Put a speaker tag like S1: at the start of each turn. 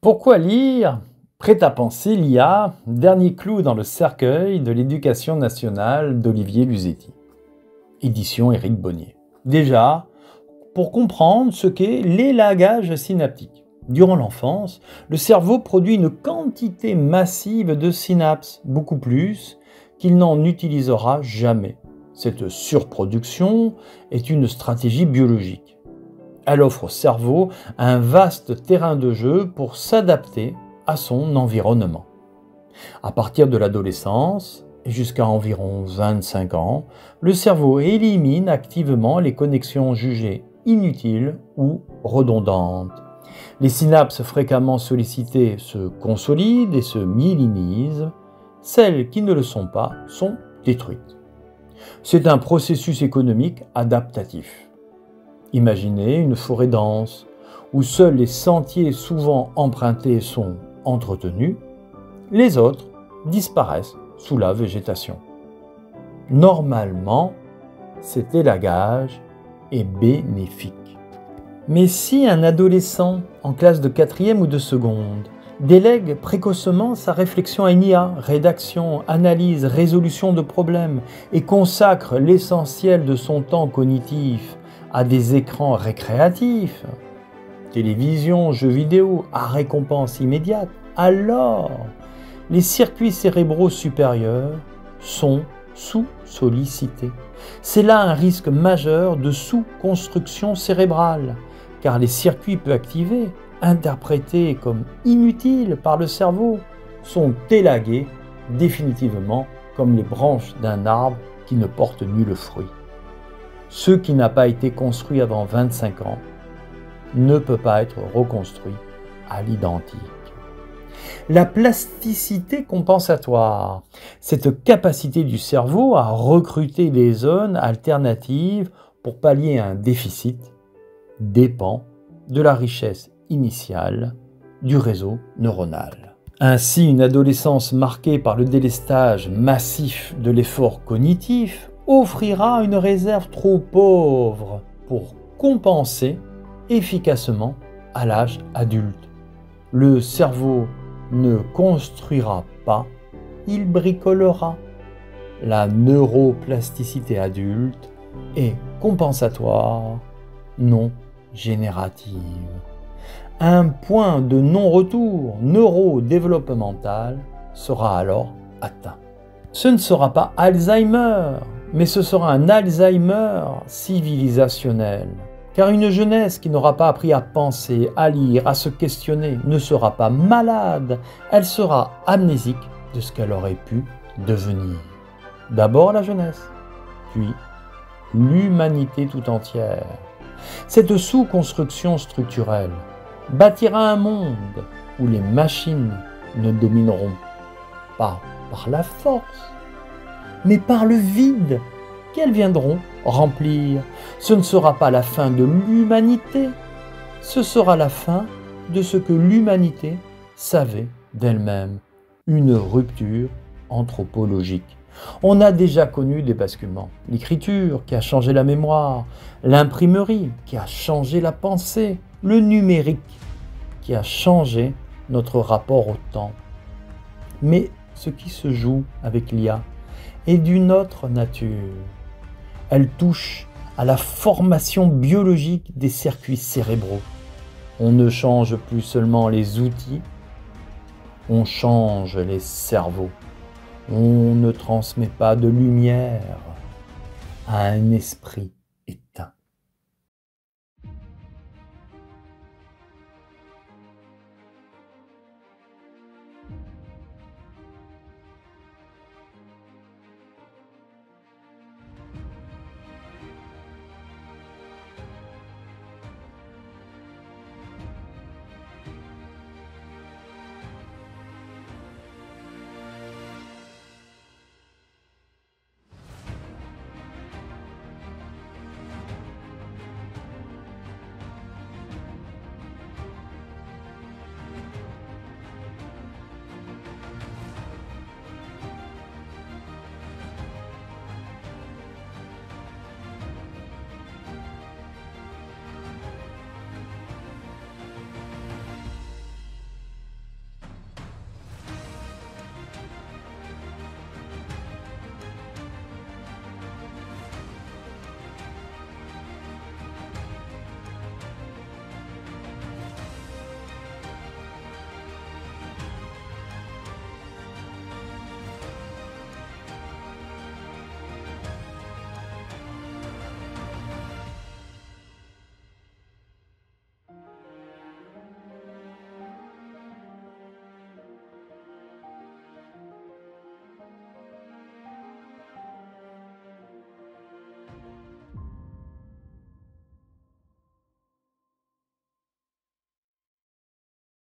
S1: Pourquoi lire? Prêt à penser l'IA, dernier clou dans le cercueil de l'éducation nationale d'Olivier Luzetti. Édition Éric Bonnier. Déjà, pour comprendre ce qu'est l'élagage synaptique. Durant l'enfance, le cerveau produit une quantité massive de synapses, beaucoup plus qu'il n'en utilisera jamais. Cette surproduction est une stratégie biologique. Elle offre au cerveau un vaste terrain de jeu pour s'adapter à son environnement. À partir de l'adolescence et jusqu'à environ 25 ans, le cerveau élimine activement les connexions jugées inutiles ou redondantes. Les synapses fréquemment sollicitées se consolident et se myélinisent. Celles qui ne le sont pas sont détruites. C'est un processus économique adaptatif. Imaginez une forêt dense, où seuls les sentiers souvent empruntés sont entretenus, les autres disparaissent sous la végétation. Normalement, cet élagage est bénéfique. Mais si un adolescent en classe de 4e ou de seconde délègue précocement sa réflexion à une IA, rédaction, analyse, résolution de problèmes, et consacre l'essentiel de son temps cognitif à des écrans récréatifs, télévision, jeux vidéo, à récompense immédiate, alors les circuits cérébraux supérieurs sont sous-sollicités. C'est là un risque majeur de sous-construction cérébrale, car les circuits peu activés, interprétés comme inutiles par le cerveau, sont élagués définitivement comme les branches d'un arbre qui ne porte nul fruit. Ce qui n'a pas été construit avant 25 ans ne peut pas être reconstruit à l'identique. La plasticité compensatoire, cette capacité du cerveau à recruter des zones alternatives pour pallier un déficit, dépend de la richesse initiale du réseau neuronal. Ainsi, une adolescence marquée par le délestage massif de l'effort cognitif offrira une réserve trop pauvre pour compenser efficacement à l'âge adulte. Le cerveau ne construira pas, il bricolera. La neuroplasticité adulte est compensatoire, non générative. Un point de non-retour neurodéveloppemental sera alors atteint. Ce ne sera pas Alzheimer, mais ce sera un Alzheimer civilisationnel. Car une jeunesse qui n'aura pas appris à penser, à lire, à se questionner, ne sera pas malade, elle sera amnésique de ce qu'elle aurait pu devenir. D'abord la jeunesse, puis l'humanité tout entière. Cette sous-construction structurelle bâtira un monde où les machines ne domineront pas par la force, mais par le vide qu'elles viendront remplir. Ce ne sera pas la fin de l'humanité, ce sera la fin de ce que l'humanité savait d'elle-même, une rupture anthropologique. On a déjà connu des basculements. L'écriture qui a changé la mémoire, l'imprimerie qui a changé la pensée, le numérique qui a changé notre rapport au temps. Mais ce qui se joue avec l'IA est d'une autre nature. Elle touche à la formation biologique des circuits cérébraux. On ne change plus seulement les outils, on change les cerveaux. On ne transmet pas de lumière à un esprit.